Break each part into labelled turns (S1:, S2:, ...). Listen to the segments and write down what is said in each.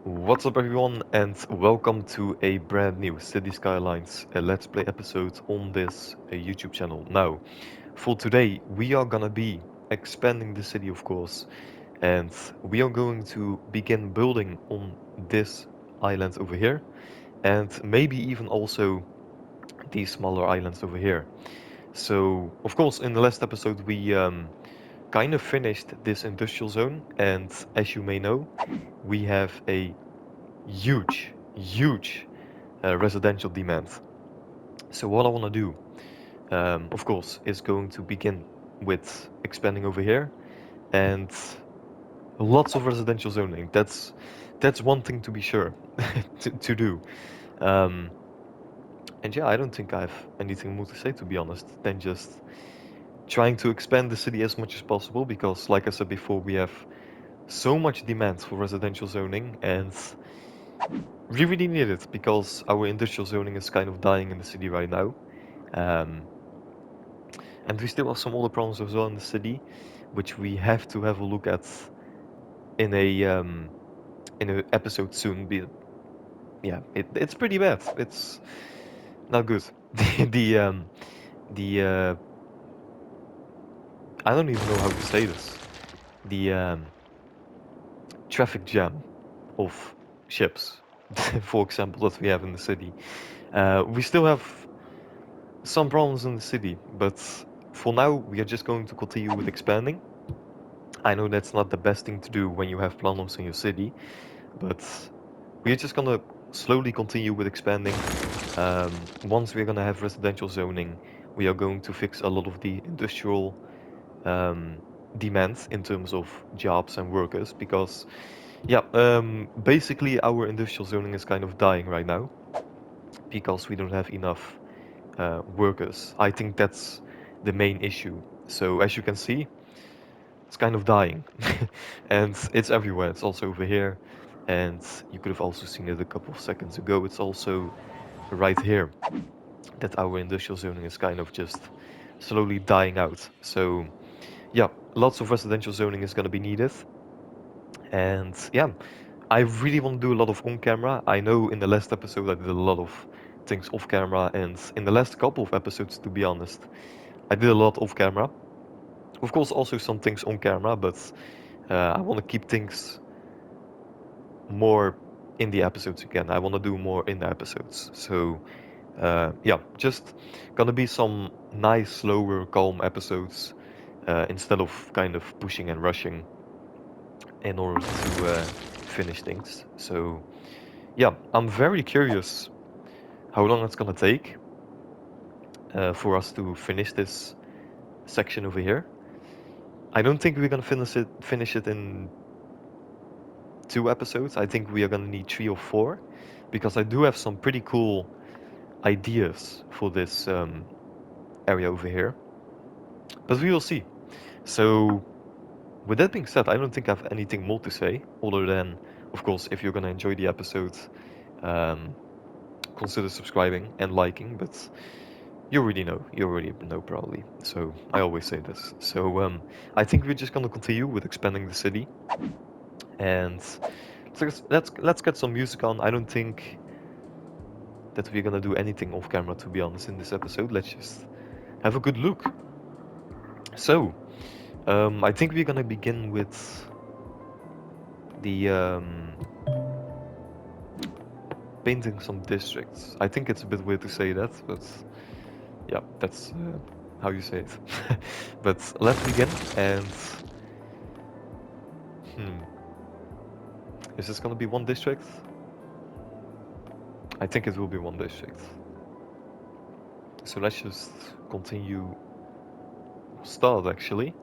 S1: What's up everyone and welcome to a brand new City Skylines Let's Play episode on this YouTube channel. Now, for today we are gonna be expanding the city of course, and we are going to begin building on this island over here and maybe even also these smaller islands over here. So of course in the last episode we kind of finished this industrial zone, and as you may know we have a huge residential demand. So what I want to do, of course, is going to begin with expanding over here and lots of residential zoning. That's one thing to be sure to do. Um, and yeah, I don't think I have anything more to say to be honest than just trying to expand the city as much as possible because, like I said before, we have so much demand for residential zoning and we really need it because our industrial zoning is kind of dying in the city right now. Um, and we still have some other problems as well in the city, which we have to have a look at in a episode soon. Yeah, it's pretty bad. It's not good. The the the I don't even know how to say this. The traffic jam of ships, for example, that we have in the city. We still have some problems in the city, but for now we are just going to continue with expanding. I know that's not the best thing to do when you have problems in your city, but we're just gonna slowly continue with expanding. Once we're gonna have residential zoning, we are going to fix a lot of the industrial um, demand in terms of jobs and workers, because yeah, basically our industrial zoning is kind of dying right now because we don't have enough workers. I think that's the main issue. So as you can see, it's kind of dying, and it's everywhere. It's also over here, and you could have also seen it a couple of seconds ago. It's also right here that our industrial zoning is kind of just slowly dying out. So yeah, lots of residential zoning is going to be needed, and yeah, I really want to do a lot of on camera. I know in the last episode I did a lot of things off camera, and in the last couple of episodes, to be honest, I did a lot off camera. Of course, also some things on camera, but I want to keep things more in the episodes again. I want to do more in the episodes. So yeah, just gonna be some nice, slower, calm episodes instead of kind of pushing and rushing in order to finish things. So yeah, I'm very curious how long it's gonna take for us to finish this section over here. I don't think we're gonna finish it in 2 episodes. I think we are gonna need 3 or 4 because I do have some pretty cool ideas for this area over here. But we will see. So with that being said, I don't think I have anything more to say other than, of course, if you're gonna enjoy the episode, um, consider subscribing and liking. But you already know probably. So I always say this. So I think we're just gonna continue with expanding the city, and let's get some music on. I don't think that we're gonna do anything off camera, to be honest, in this episode. Let's just have a good look. So, I think we're gonna begin with the painting some districts. I think it's a bit weird to say that, but yeah, that's how you say it. But let's begin, and hmm, is this gonna be one district? I think it will be one district. So let's just continue, start actually,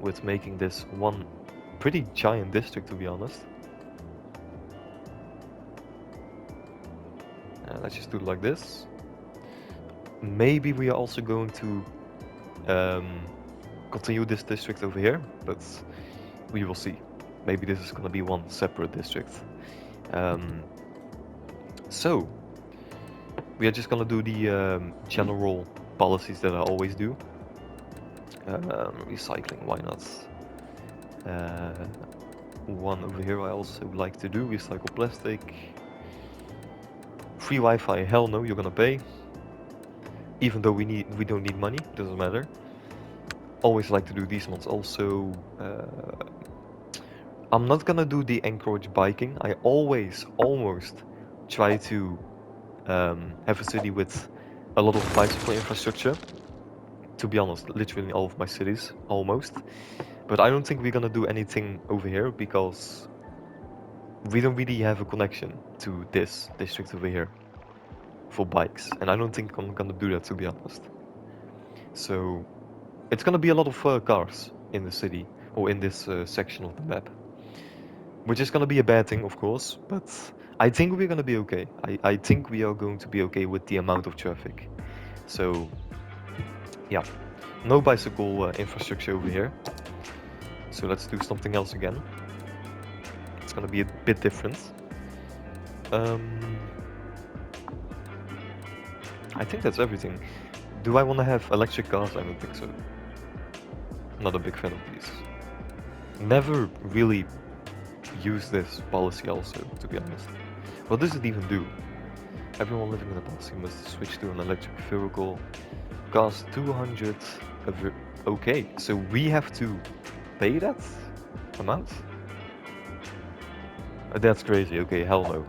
S1: with making this one pretty giant district, to be honest. Let's just do it like this. Maybe we are also going to continue this district over here, but we will see. Maybe this is going to be one separate district. So we are just going to do the general policies that I always do. Recycling, why not? one over here I also like to do, recycle plastic. Free Wi-Fi, hell no, you're gonna pay. Even though we don't need money, doesn't matter. Always like to do these ones also. I'm not gonna do the encourage biking. I always almost try to have a city with a lot of bicycle infrastructure. To be honest, literally in all of my cities, almost. But I don't think we're gonna do anything over here because we don't really have a connection to this district over here for bikes, and I don't think I'm gonna do that, to be honest. So it's gonna be a lot of cars in the city or in this section of the map, which is gonna be a bad thing, of course, but I think we're gonna be okay. I think we are going to be okay with the amount of traffic. So yeah, no bicycle infrastructure over here. So let's do something else again. It's gonna be a bit different. I think that's everything. Do I want to have electric cars? I don't think so. Not a big fan of these. Never really use this policy also, to be honest. What does it even do? Everyone living in the policy must switch to an electric vehicle. Cost 200. Okay, so we have to pay that amount? That's crazy. Okay, hell no.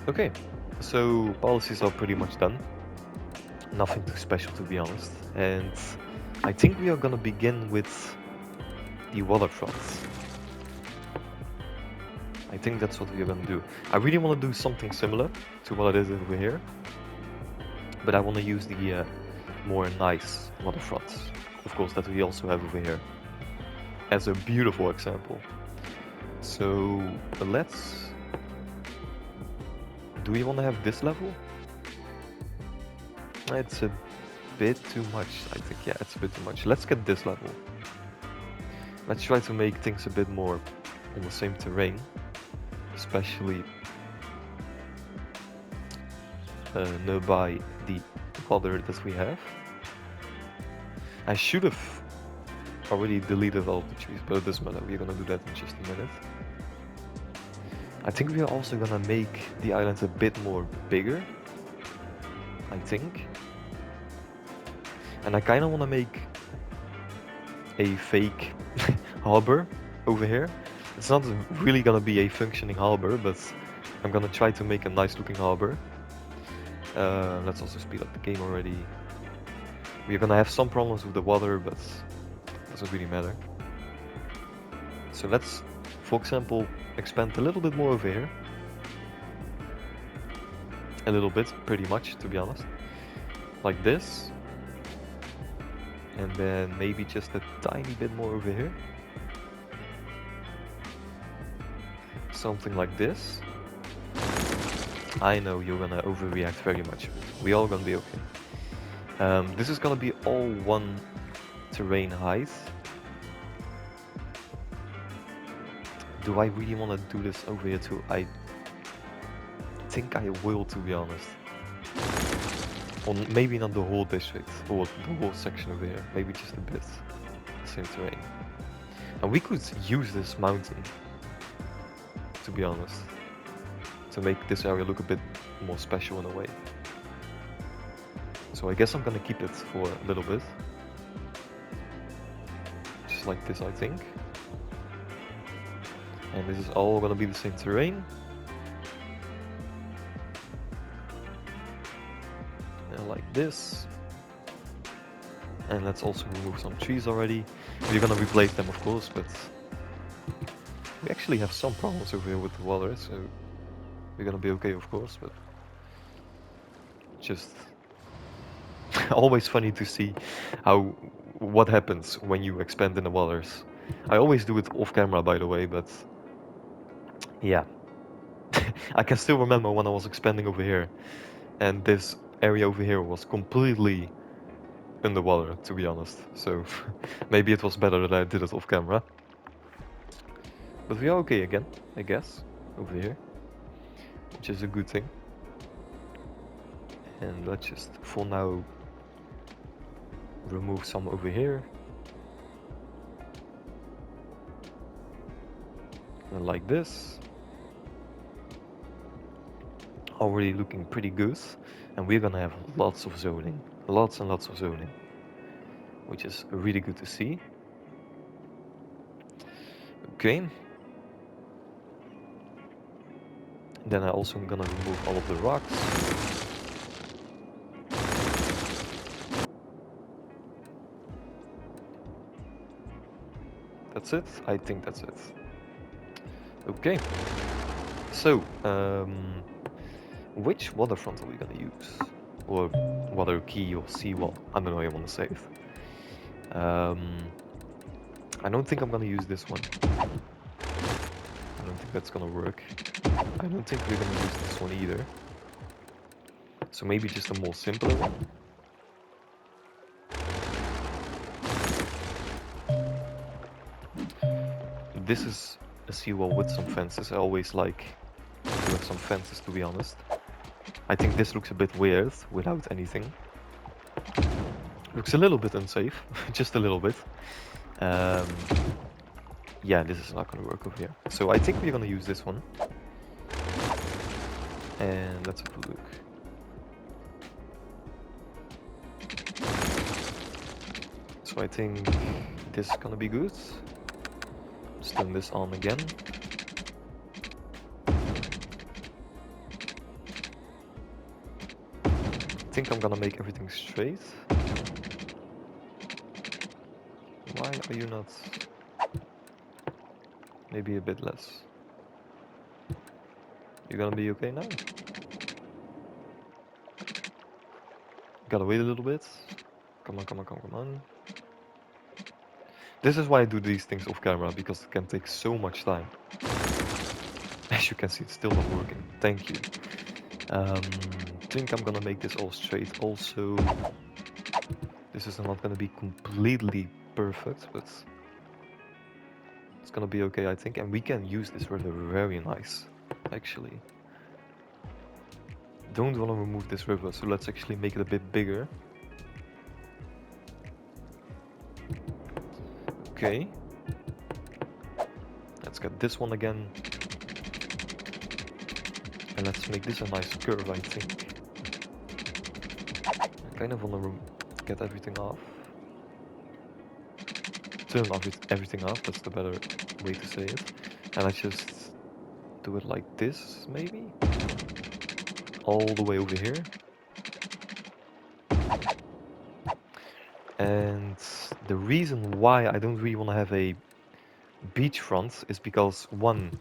S1: Okay, so policies are pretty much done. Nothing too special, to be honest. And I think we are gonna begin with the waterfront. I think that's what we're gonna do. I really want to do something similar to what it is over here, but I want to use the more nice waterfronts, of course, that we also have over here, as a beautiful example. So let's... Do we want to have this level? It's a bit too much, I think. Yeah, it's a bit too much. Let's get this level. Let's try to make things a bit more on the same terrain, especially nearby the water that we have. I should have already deleted all the trees, but it doesn't matter. We're gonna do that in just a minute. I think we are also gonna make the island a bit more bigger, I think. And I kinda wanna make a fake harbor over here. It's not really gonna be a functioning harbor, but I'm gonna try to make a nice looking harbor. Let's also speed up the game already. We're gonna have some problems with the water, but it doesn't really matter. So let's, for example, expand a little bit more over here. A little bit, pretty much, to be honest. Like this. And then maybe just a tiny bit more over here. Something like this. I know you're gonna overreact very much. We all gonna be okay. This is gonna be all one terrain height. Do I really want to do this over here too? I think I will, to be honest. Or maybe not the whole district, or the whole section over here. Maybe just a bit. Same terrain. And we could use this mountain, to be honest, to make this area look a bit more special in a way. So I guess I'm gonna keep it for a little bit. Just like this, I think. And this is all gonna be the same terrain. And like this. And let's also remove some trees already. We're gonna replace them, of course, but we actually have some problems over here with the water, so we're gonna be okay, of course, but just always funny to see what happens when you expand in the waters. I always do it off camera, by the way, but yeah. I can still remember when I was expanding over here, and this area over here was completely underwater, to be honest. So maybe it was better that I did it off camera. But we are okay again, I guess, over here, which is a good thing. And let's just, for now, remove some over here. like this. Already looking pretty good, and we're gonna have lots of zoning, lots and lots of zoning, which is really good to see. Okay. Then I also am gonna remove all of the rocks. That's it? I think that's it. Okay. So, which waterfront are we gonna use? Or water key or seawall? I don't know how you want to say it. I don't think I'm gonna use this one. I don't think that's gonna work. I don't think we're gonna use this one either. So maybe just a more simpler one. This is a seawall with some fences. I always like to have some fences, to be honest. I think this looks a bit weird without anything. Looks a little bit unsafe, just a little bit. Yeah, this is not gonna work over here. So I think we're gonna use this one. And let's have a look. So I think this is gonna be good. Let's turn this on again. I think I'm gonna make everything straight. Why are you not? Maybe a bit less. You're gonna be okay now? Gotta wait a little bit. Come on, come on, come on, come on. This is why I do these things off camera, because it can take so much time. As you can see, it's still not working. Thank you. Think I'm gonna make this all straight. Also, this is not gonna be completely perfect, but it's gonna be okay, I think. And we can use this river very nice, actually. Don't want to remove this river, so let's actually make it a bit bigger. Okay. Let's get this one again. And let's make this a nice curve, I think. I kind of want to get everything off. Turn everything off, that's the better way to say it. And let's just do it like this, maybe? All the way over here. And the reason why I don't really want to have a beachfront is because, one,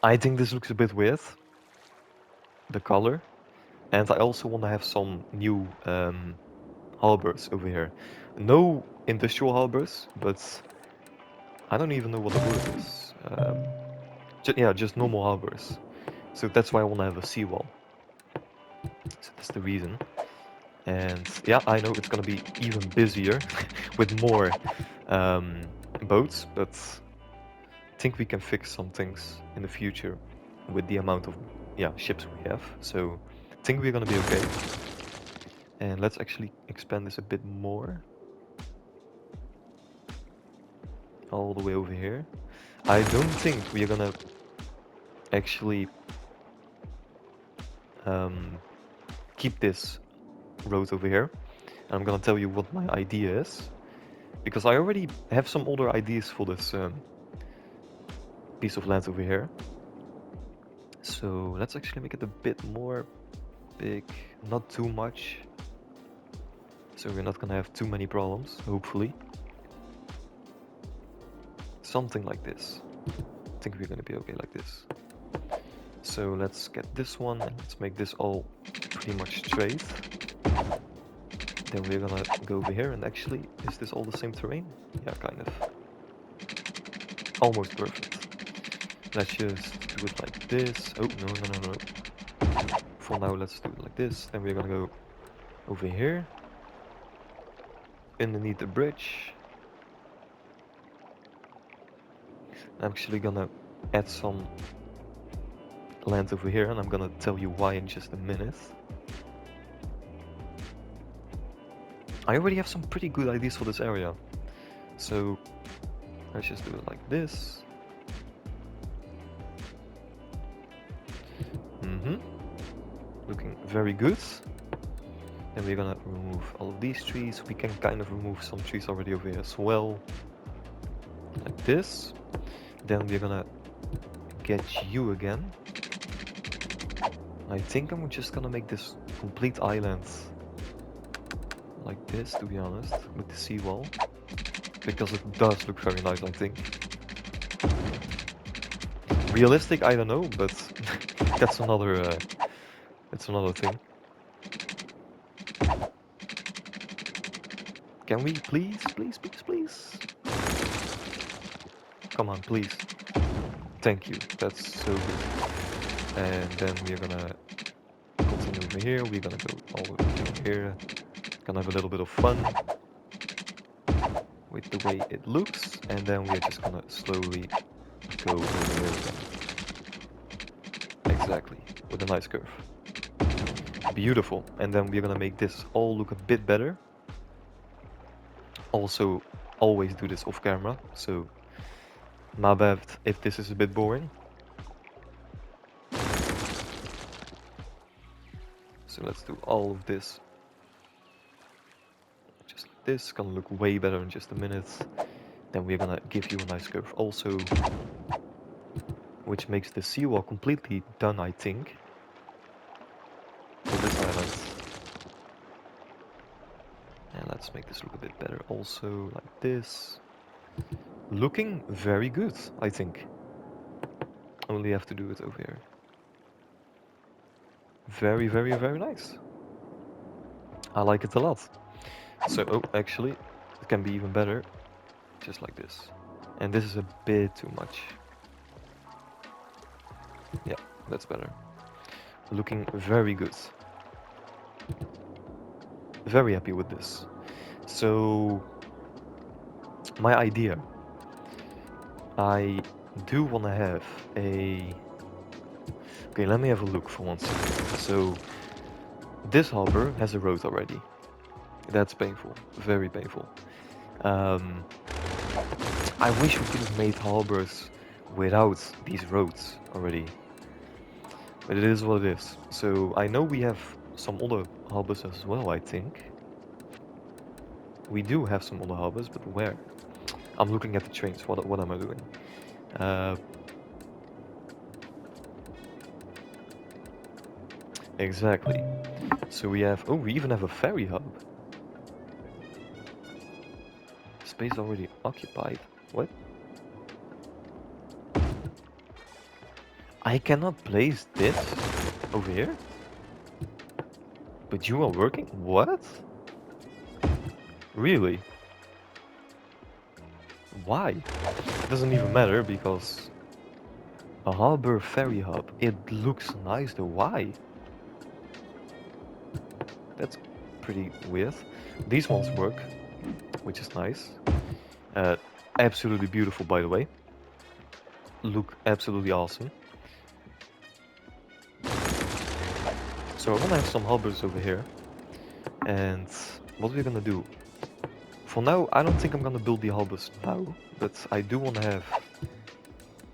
S1: I think this looks a bit weird, the color, and I also want to have some new harbors over here. No industrial harbors, but I don't even know what the word is. Yeah, just normal harbors. So that's why I want to have a seawall. So that's the reason. And yeah, I know it's gonna be even busier with more boats, but I think we can fix some things in the future with the amount of ships we have. So I think we're gonna be okay. And let's actually expand this a bit more. All the way over here. I don't think we're gonna actually keep this road over here. And I'm gonna tell you what my idea is, because I already have some other ideas for this piece of land over here. So let's actually make it a bit more big, not too much, so we're not gonna have too many problems, hopefully. Something like this. I think we're gonna be okay like this. So let's get this one and let's make this all pretty much straight. Then we're gonna go over here, and actually, is this all the same terrain? Yeah, kind of. Almost perfect. Let's just do it like this. Oh, no. For now, let's do it like this. Then we're gonna go over here. Underneath the bridge. I'm actually gonna add some land over here, and I'm gonna tell you why in just a minute. I already have some pretty good ideas for this area. So let's just do it like this. looking very good. Then we're gonna remove all of these trees. We can kind of remove some trees already over here as well, like this. Then we're gonna get you again. I think I'm just gonna make this complete island like this, to be honest, with the seawall, because it does look very nice, I think. Realistic, I don't know, but that's another thing. Can we please? Come on, please. Thank you. That's so good. And then we're gonna continue over here. We're gonna go all the way over here. Gonna have a little bit of fun with the way it looks, and then we're just gonna slowly go over here again. Exactly, with a nice curve. Beautiful. And then we're gonna make this all look a bit better. Also, always do this off camera, so my bad if this is a bit boring. So let's do all of this. Just like this, gonna look way better in just a minute. Then we're gonna give you a nice curve also, which makes the seawall completely done, I think, for this island. And let's make this look a bit better also, like this. Looking very good, I think. Only have to do it over here. Very, very, very nice. I like it a lot. So, oh, actually, it can be even better. Just like this. And this is a bit too much. Yeah, that's better. Looking very good. Very happy with this. So, my idea. I do want to have a... Okay, let me have a look for 1 second. So, this harbor has a road already. That's painful. Very painful. I wish we could have made harbors without these roads already. But it is what it is. So, I know we have some other harbors as well, I think. We do have some other harbors, but where? I'm looking at the trains. What am I doing? Exactly. So we have... Oh, we even have a ferry hub. Space already occupied. What? I cannot place this over here? But you are working? What? Really? Why? It doesn't even matter because a harbor ferry hub. It looks nice though. Why? That's pretty weird. These ones work, which is nice. Absolutely beautiful, by the way. Look absolutely awesome. So I want to have some harbors over here. And what we're gonna do? For now, I don't think I'm gonna build the harbors now, but I do want to have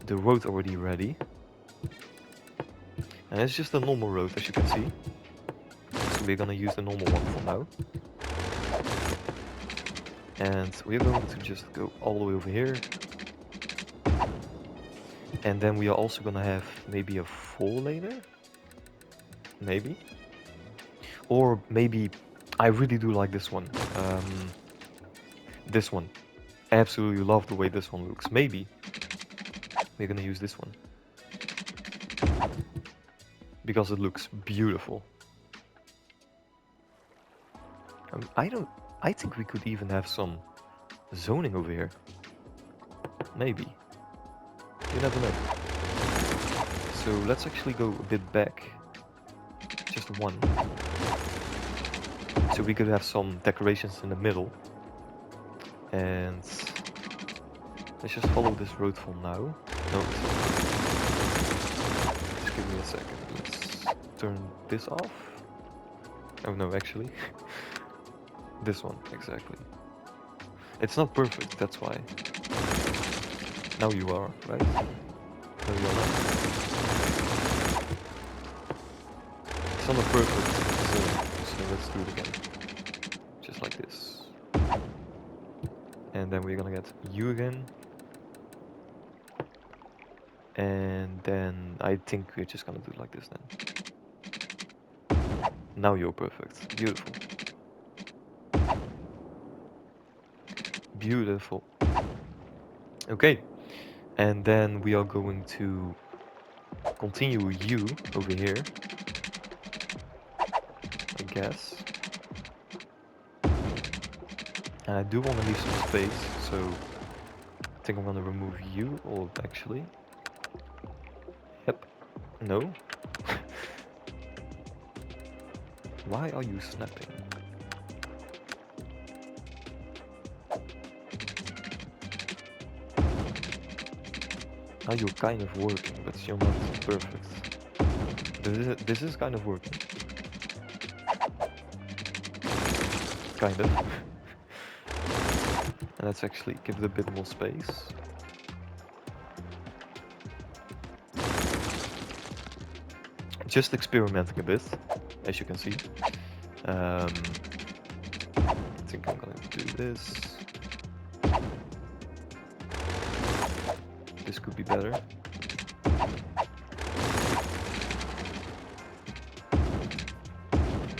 S1: the road already ready. And it's just a normal road, as you can see. So we're gonna use the normal one for now. And we're going to just go all the way over here. And then we are also gonna have maybe a 4-laner? Maybe? Or maybe... I really do like this one. This one. Absolutely love the way this one looks. Maybe we're gonna use this one. Because it looks beautiful. I think we could even have some zoning over here. Maybe. You never know. So let's actually go a bit back. Just one. So we could have some decorations in the middle. And let's just follow this road for now. No, just give me a second. Let's turn this off. Oh no, actually. This one, exactly. It's not perfect, that's why. Now you are, right? No, you are not. It's not a perfect zone, so let's do it again. Just like this. And then we're gonna get you again. And then I think we're just gonna do it like this then. Now you're perfect. Beautiful. Beautiful. Okay. And then we are going to continue you over here, I guess. And I do want to leave some space, so I think I'm gonna remove you, or actually... Yep. No. Why are you snapping? Now you're kind of working, but you're not perfect. This is kind of working. Kind of. And let's actually give it a bit more space. Just experimenting a bit, as you can see. I think I'm gonna do this. This could be better.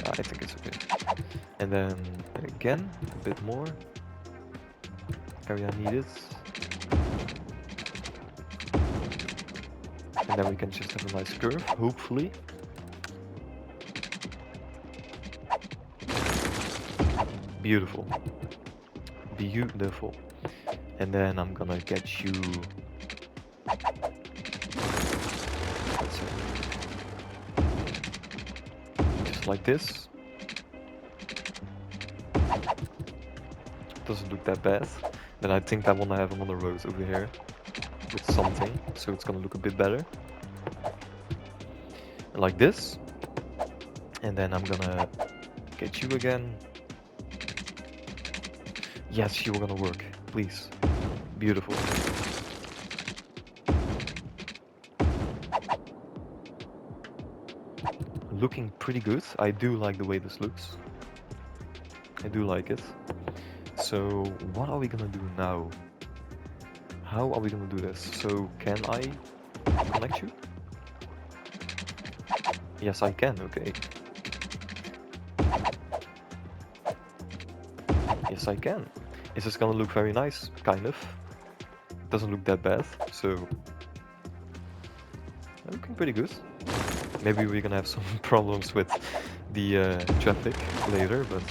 S1: I think it's okay. And then again, a bit more. Area needed. And then we can just have a nice curve, hopefully. Beautiful. Beautiful. And then I'm gonna get you... just like this. Doesn't look that bad. Then I think I wanna have another road over here with something, so it's gonna look a bit better. Like this. And then I'm gonna get you again. Yes, you're gonna work. Please. Beautiful. Looking pretty good. I do like the way this looks. I do like it. So, what are we gonna do now? How are we gonna do this? So, can I connect you? Yes, I can, okay. Yes, I can. Is this gonna look very nice? Kind of. Doesn't look that bad, so... looking pretty good. Maybe we're gonna have some problems with the traffic later, but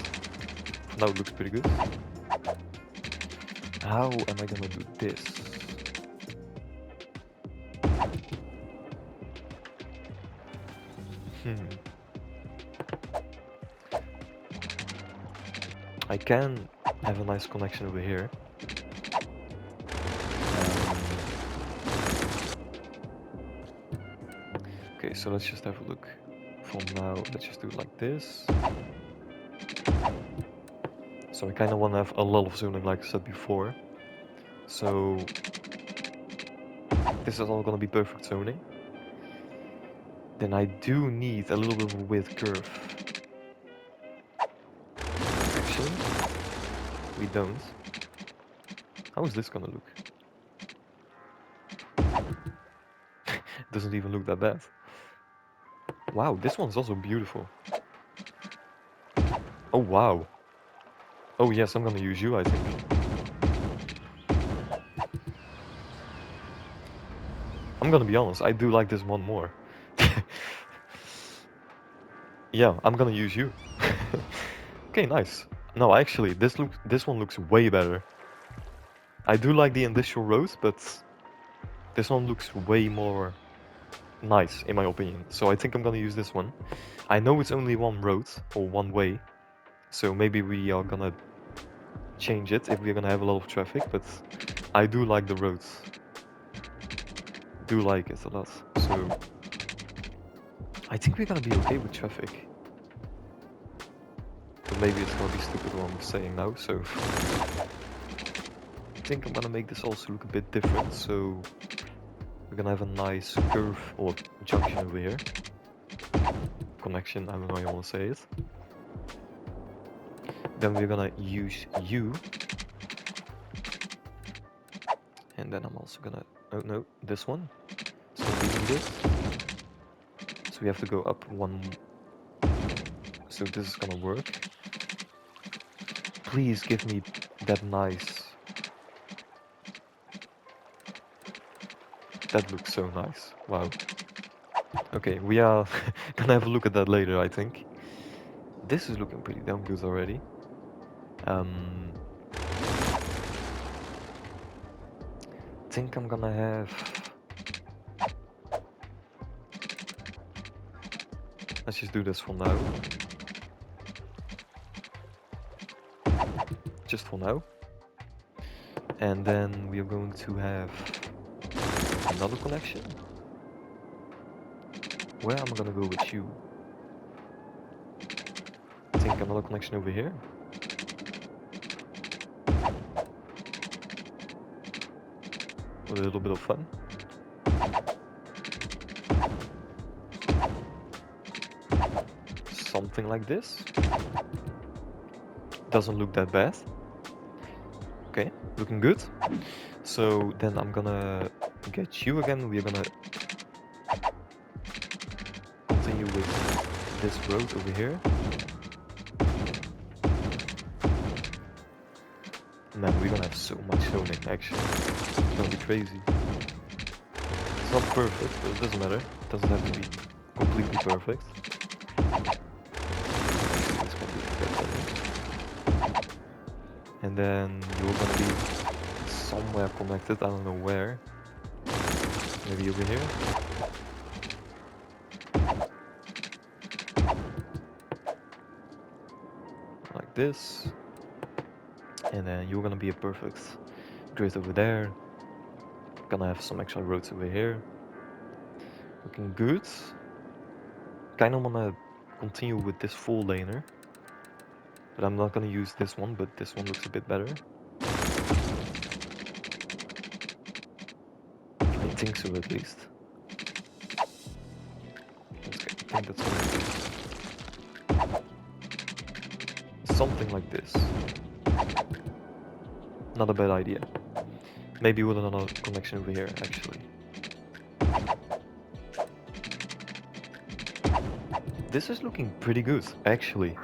S1: now it looks pretty good. How am I gonna do this? I can have a nice connection over here. Okay, so let's just have a look. For now, let's just do it like this. So I kind of want to have a lot of zoning, like I said before. So this is all going to be perfect zoning. Then I do need a little bit of a width curve. Actually, we don't. How is this going to look? Doesn't even look that bad. Wow, this one's also beautiful. Oh wow. Oh yes, I'm gonna use you, I think. I'm gonna be honest, I do like this one more. Yeah, I'm gonna use you. Okay, nice. No, actually, this one looks way better. I do like the industrial road, but this one looks way more nice, in my opinion. So I think I'm gonna use this one. I know it's only one road, or one way, so maybe we are gonna change it if we're gonna have a lot of traffic, but I do like the roads. Do like it a lot, so I think we're gonna be okay with traffic. But maybe it's gonna be stupid what I'm saying now, so I think I'm gonna make this also look a bit different, so we're gonna have a nice curve or junction over here. connection, I don't know how you want to say it. Then we're gonna use you. And then I'm also gonna, oh no, this one. So we need it. So we have to go up one. So this is gonna work. Please give me that nice. That looks so nice. Wow. Okay, we are gonna have a look at that later, I think. This is looking pretty damn good already. Think I'm gonna have. Let's just do this for now. Just for now. And then we are going to have another connection. Where am I gonna go with you? I think another connection over here. With a little bit of fun. Something like this. Doesn't look that bad. Okay, looking good. So then I'm gonna get you again. We're gonna continue with this road over here. Man, we're gonna have so much zoning actually. It's gonna be crazy. It's not perfect, but it doesn't matter. It doesn't have to be completely perfect. And then you're gonna be somewhere connected, I don't know where. Maybe over here. Like this. And then you're gonna be a perfect grid over there. Gonna have some extra roads over here. Looking good. Kinda wanna continue with this full laner. But I'm not gonna use this one, but this one looks a bit better. I think so at least. I think that's gonna be something like this. Not a bad idea. Maybe with another connection over here, actually. This is looking pretty good, actually.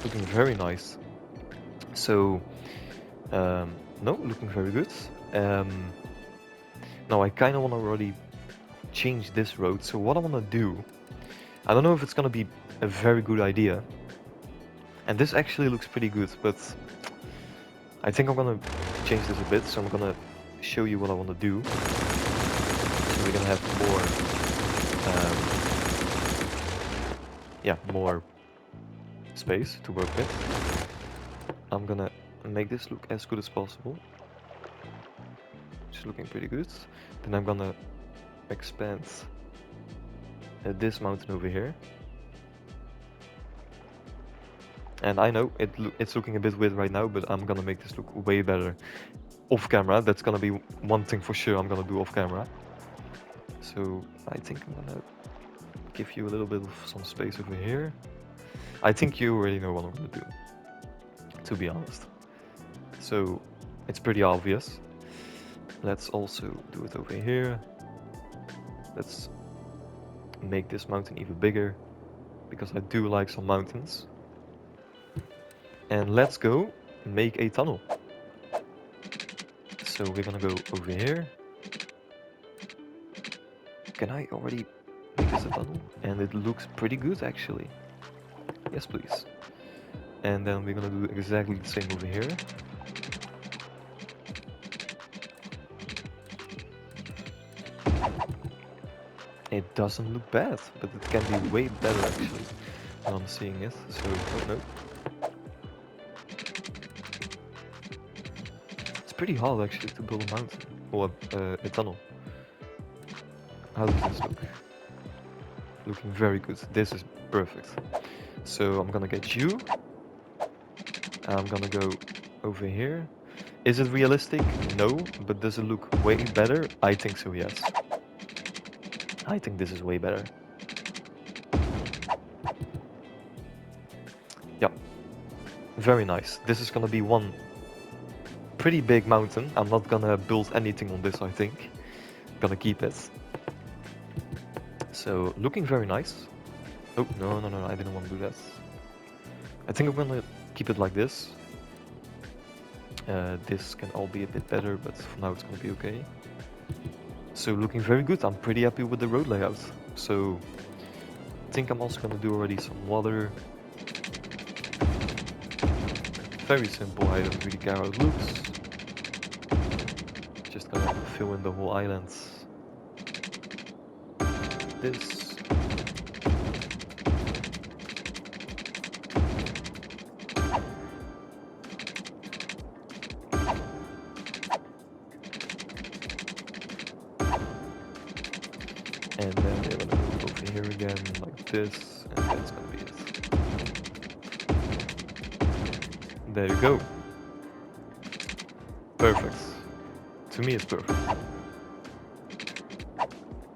S1: Looking very nice. So, no, looking very good. Now I kind of want to already change this road. So what I want to do, I don't know if it's gonna be a very good idea. And this actually looks pretty good, but I think I'm gonna change this a bit. So I'm gonna show you what I want to do. So we're gonna have more, more space to work with. I'm gonna make this look as good as possible. It's looking pretty good. Then I'm gonna expand this mountain over here. And I know it's looking a bit weird right now, but I'm gonna make this look way better off camera. That's gonna be one thing for sure I'm gonna do off camera. So I think I'm gonna give you a little bit of some space over here. I think you already know what I'm gonna do, to be honest. So it's pretty obvious. Let's also do it over here. Let's make this mountain even bigger, because I do like some mountains. And let's go make a tunnel. So we're gonna go over here. Can I already make this a tunnel? And it looks pretty good actually. Yes, please. And then we're gonna do exactly the same over here. It doesn't look bad, but it can be way better actually when I'm seeing it. So, oh no. It's pretty hard actually to build a mountain or a tunnel. How does this look? Looking very good. This is perfect. So I'm gonna get you. I'm gonna go over here. Is it realistic? No, but does it look way better? I think so, yes. I think this is way better. Very nice. This is gonna be one pretty big mountain. I'm not gonna build anything on this, I think. Gonna keep it. So, looking very nice. Oh, no, no, no, I didn't want to do that. I think I'm gonna keep it like this. This can all be a bit better, but for now it's gonna be okay. So, looking very good. I'm pretty happy with the road layout. So, I think I'm also gonna do already some water. Very simple, I don't really care how it looks. Just gonna fill in the whole island. This. And then we're gonna move over here again, like this, and that's gonna be it. There you go. Perfect. To me, it's perfect.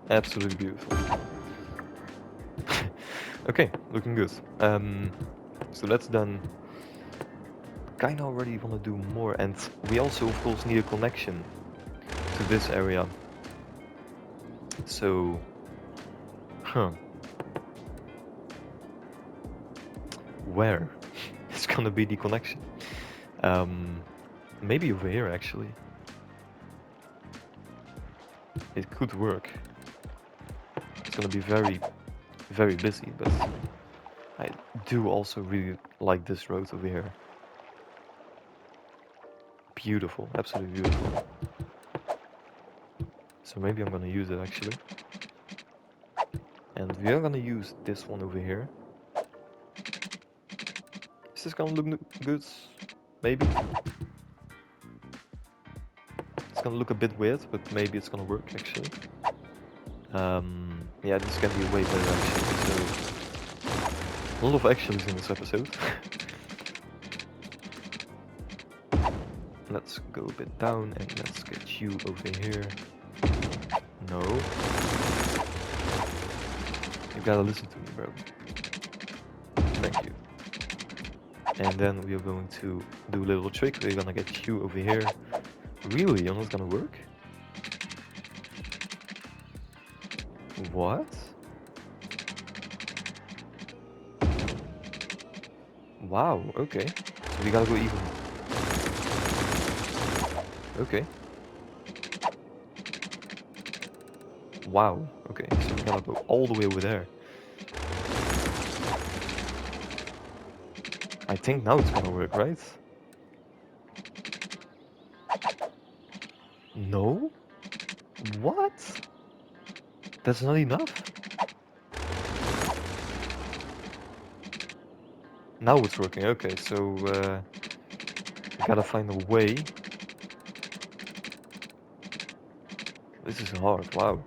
S1: Absolutely beautiful. Okay, looking good. So that's done. Kinda already wanna do more, and we also, of course, need a connection to this area. So, where is gonna be the connection? Maybe over here, actually. It could work. It's gonna be very, very busy, but I do also really like this road over here. Beautiful, absolutely beautiful. So maybe I'm gonna use it actually. And we are gonna use this one over here. Is this gonna look good? Maybe. It's gonna look a bit weird, but maybe it's gonna work actually. Yeah, this can be way better actually. So a lot of actuallys in this episode. Let's go a bit down and let's get you over here. No. You gotta listen to me, bro. Thank you. And then we are going to do a little trick. We're gonna get you over here. Really? You're not gonna work? What? Wow, okay. So we gotta go even. Okay. Wow, okay. So we gotta go all the way over there. I think now it's gonna work, right? No? What? That's not enough? Now it's working, okay, so we gotta find a way. This is hard, wow.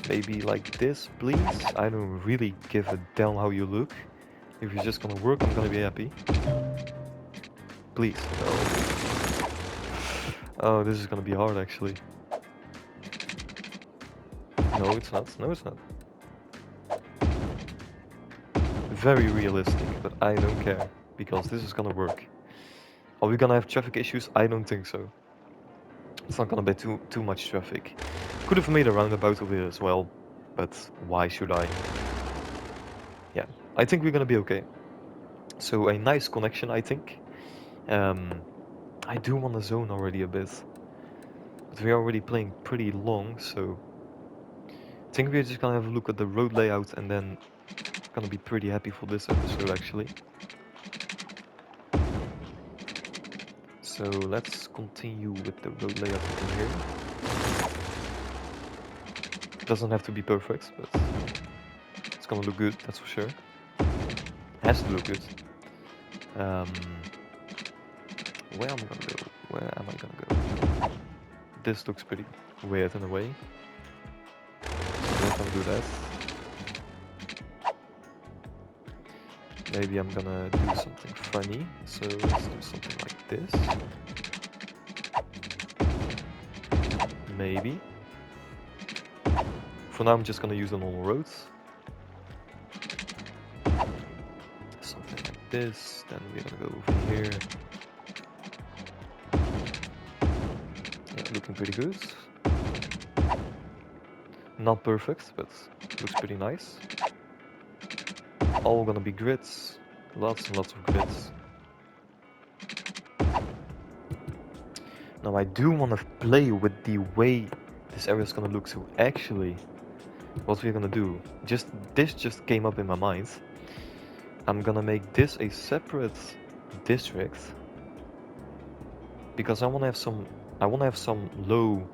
S1: Maybe like this, please? I don't really give a damn how you look. If you're just gonna work, I'm gonna be happy. Please, no. Oh, this is gonna be hard actually. No, it's not. No, it's not. Very realistic, but I don't care, because this is gonna work. Are we gonna have traffic issues? I don't think so. It's not gonna be too much traffic. Could have made a roundabout over here as well, but why should I? Yeah, I think we're gonna be okay. So a nice connection, I think. I do want to zone already a bit, but we're already playing pretty long, so I think we're just gonna have a look at the road layout and then gonna be pretty happy for this episode actually. So let's continue with the road layout over here. Doesn't have to be perfect, but it's gonna look good, that's for sure. Has to look good. Where am I gonna go? Where am I gonna go? This looks pretty weird in a way. I'm not gonna do that. Maybe I'm gonna do something funny. So let's do something like this. Maybe. For now I'm just gonna use the normal roads. Something like this, then we're gonna go over here. Yeah, looking pretty good. Not perfect, but looks pretty nice. All gonna be grids, lots and lots of grids. Now I do want to play with the way this area is gonna look, so actually what we're gonna do, this just came up in my mind. I'm gonna make this a separate district because I wanna have some low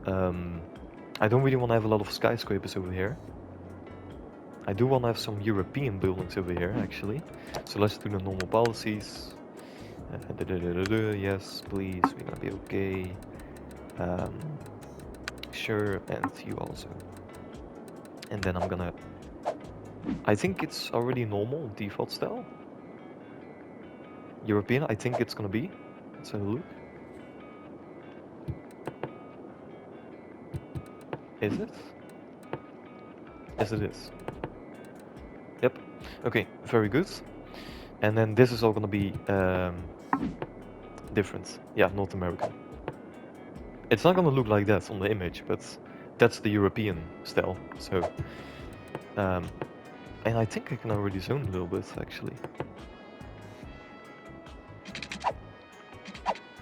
S1: I don't really wanna have a lot of skyscrapers over here. I do wanna have some European buildings over here actually. So let's do the normal policies. Yes, please, we're gonna be okay. Sure, and you also. And then I'm gonna... I think it's already normal, default style. European, I think it's gonna be. Let's have a look. Is it? Yes, it is. Yep. Okay, very good. And then this is all gonna be different. Yeah, North American. It's not gonna look like that on the image, but that's the European style. So, and I think I can already zoom a little bit actually.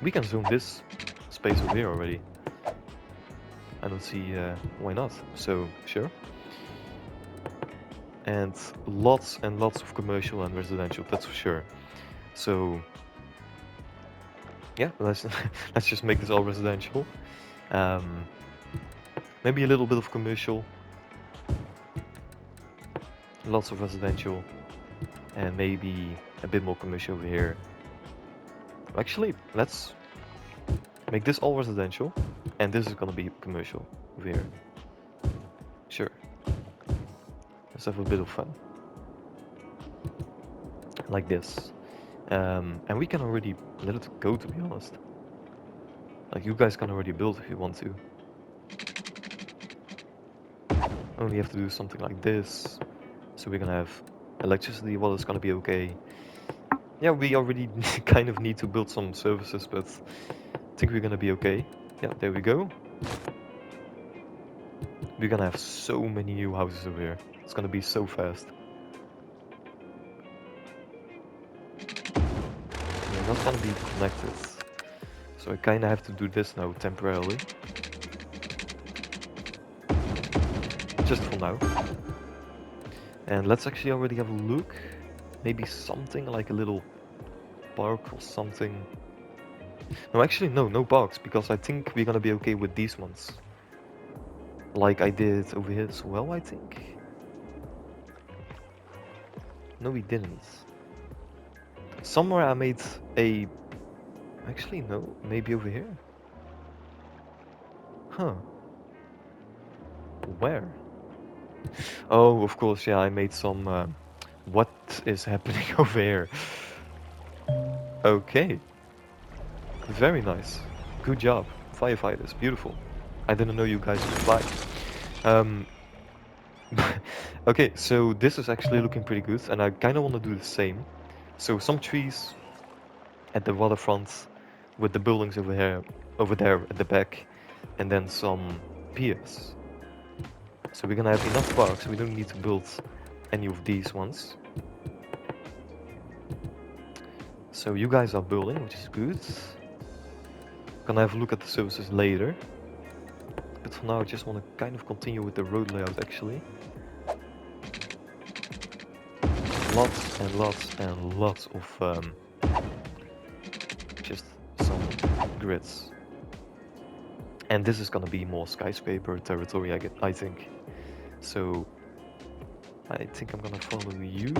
S1: We can zoom this space over here already. I don't see why not. So sure. And lots of commercial and residential. That's for sure. So yeah, let's let's just make this all residential. Maybe a little bit of commercial. Lots of residential, and maybe a bit more commercial over here. Actually, let's make this all residential, and this is gonna be commercial over here. Sure. Let's have a bit of fun. Like this. And we can already let it go, to be honest. Like, you guys can already build if you want to. Only have to do something like this. So we're gonna have electricity, well, it's gonna be okay. Yeah, we already kind of need to build some services, but I think we're gonna be okay. Yeah, there we go. We're gonna have so many new houses over here. It's gonna be so fast. They're not gonna be connected. So I kinda have to do this now temporarily. Just for now. And let's actually already have a look. Maybe something like a little park or something. No, actually no parks, because I think we're gonna be okay with these ones. Like I did over here as well, I think. No, we didn't. Somewhere I made a... Actually, no. Maybe over here. Huh. Where? Oh, of course, yeah, I made some... What is happening over here? Okay. Very nice. Good job. Firefighters. Beautiful. I didn't know you guys could fly. Okay, so this is actually looking pretty good, and I kind of want to do the same. So some trees at the waterfront with the buildings over there at the back, and then some piers. So we're gonna have enough parks, we don't need to build any of these ones. So you guys are building, which is good. Gonna have a look at the services later. But for now I just want to kind of continue with the road layout actually. Lots and lots of just some grids. And this is gonna be more skyscraper territory, I think. So I think I'm gonna follow you.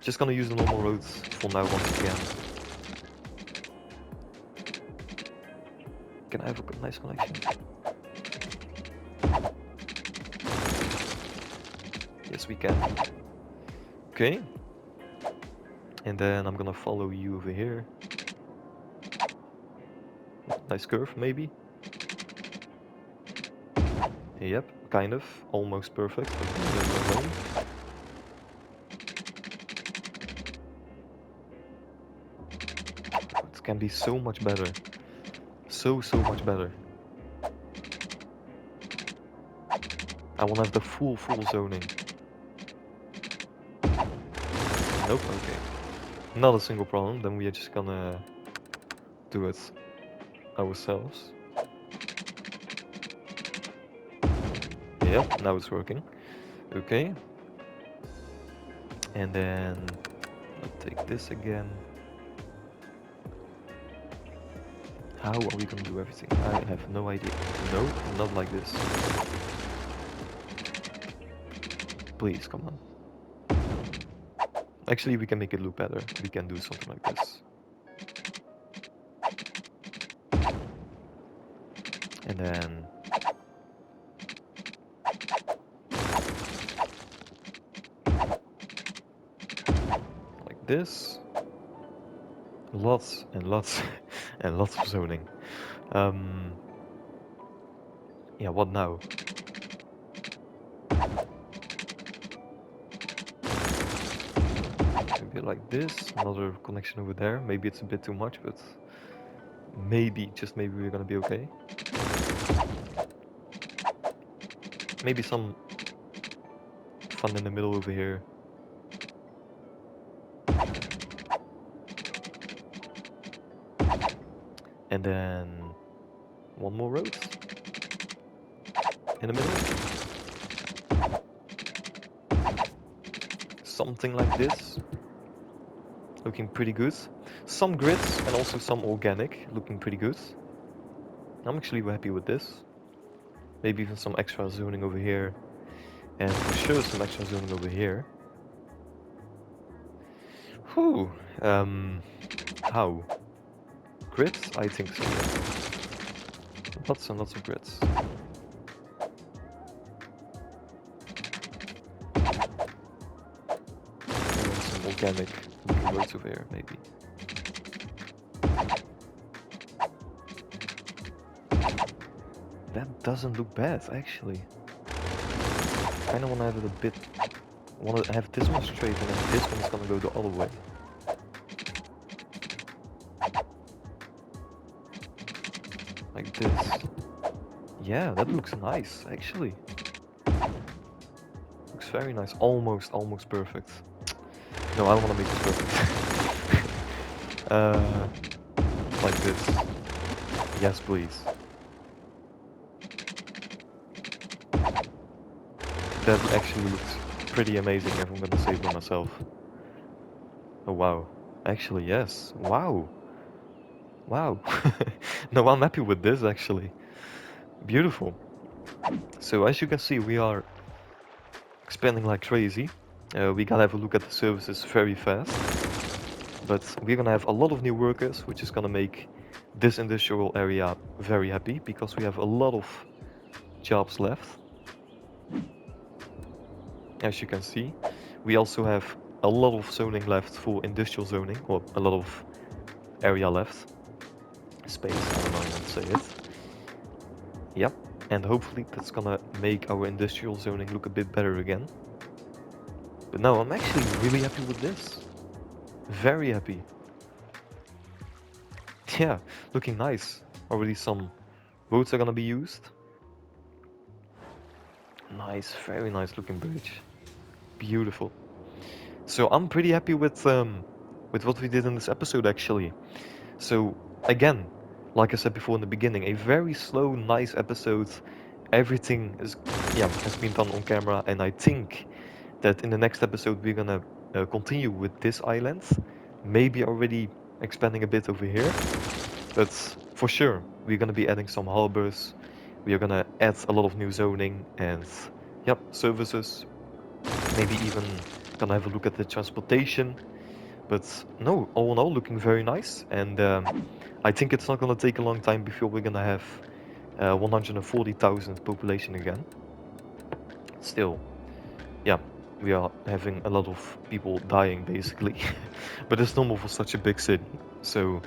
S1: Just gonna use the normal roads for now once again. Can I have a nice connection? Yes, we can. Okay. And then I'm gonna follow you over here. Nice curve, maybe? Yep, kind of. Almost perfect. can be so much better. So much better. I want to have the full zoning. Nope, okay. Not a single problem, then we are just gonna do it ourselves. Yep, now it's working. Okay. And then I'll take this again. How are we gonna do everything? I have no idea. No, not like this. Please, come on. Actually, we can make it look better. We can do something like this. And then... like this. Lots and lots and lots of zoning. Yeah, what now? Maybe like this, another connection over there. Maybe it's a bit too much, but maybe, just maybe we're gonna be okay. Maybe some fun in the middle over here. And then one more road in the middle. Something like this. Looking pretty good. Some grids and also some organic, looking pretty good. I'm actually happy with this. Maybe even some extra zoning over here. And for sure some extra zoning over here. Whew. How? Grids? I think so, yeah. Lots and lots of grids. And then some organic looking roads over here, maybe. That doesn't look bad, actually. I kinda wanna have it a bit... wanna have this one straight and then this one's gonna go the other way. Like this. Yeah, that looks nice, actually. Looks very nice. Almost perfect. No, I don't wanna make this perfect. Like this. Yes, please. That actually looks pretty amazing if I'm gonna say it by myself. Oh wow. Actually, yes. Wow. Wow. No, I'm happy with this actually. Beautiful. So as you can see, we are expanding like crazy. We gotta have a look at the services very fast. But we're gonna have a lot of new workers, which is gonna make this industrial area very happy because we have a lot of jobs left. As you can see, we also have a lot of zoning left for industrial zoning, or a lot of area left. Space, I don't know how to say it. Yep, and hopefully that's gonna make our industrial zoning look a bit better again. But no, I'm actually really happy with this. Very happy. Yeah, looking nice. Already some roads are gonna be used. Nice, very nice looking bridge. Beautiful. So I'm pretty happy with what we did in this episode actually. So again, like I said before in the beginning, a very slow, nice episode. Everything is has been done on camera, and I think that in the next episode we're gonna continue with this island. Maybe already expanding a bit over here, but for sure we're gonna be adding some harbors. We are gonna add a lot of new zoning and services. Maybe even gonna have a look at the transportation. But no, all in all, looking very nice, and I think it's not gonna take a long time before we're gonna have 140,000 population again. Still, yeah, we are having a lot of people dying basically, but it's normal for such a big city. So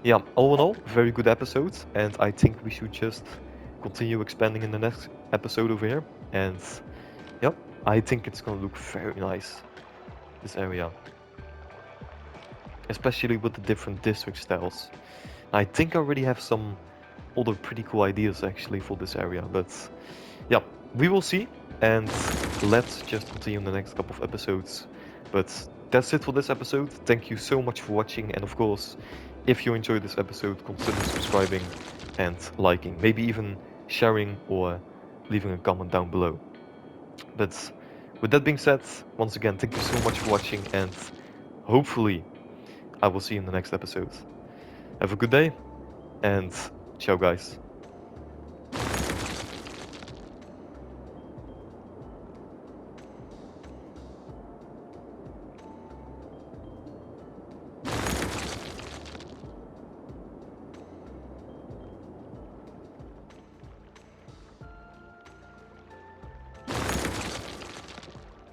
S1: yeah, all in all, very good episode, and I think we should just continue expanding in the next episode over here. And yep, I think it's gonna look very nice, this area. especially with the different district styles. I think I already have some other pretty cool ideas actually for this area, but yeah, we will see, and let's just continue in the next couple of episodes. But that's it for this episode. Thank you so much for watching, and of course, if you enjoyed this episode, consider subscribing and liking, maybe even sharing or leaving a comment down below. But with that being said, once again, thank you so much for watching, and hopefully I will see you in the next episode. Have a good day, and ciao guys.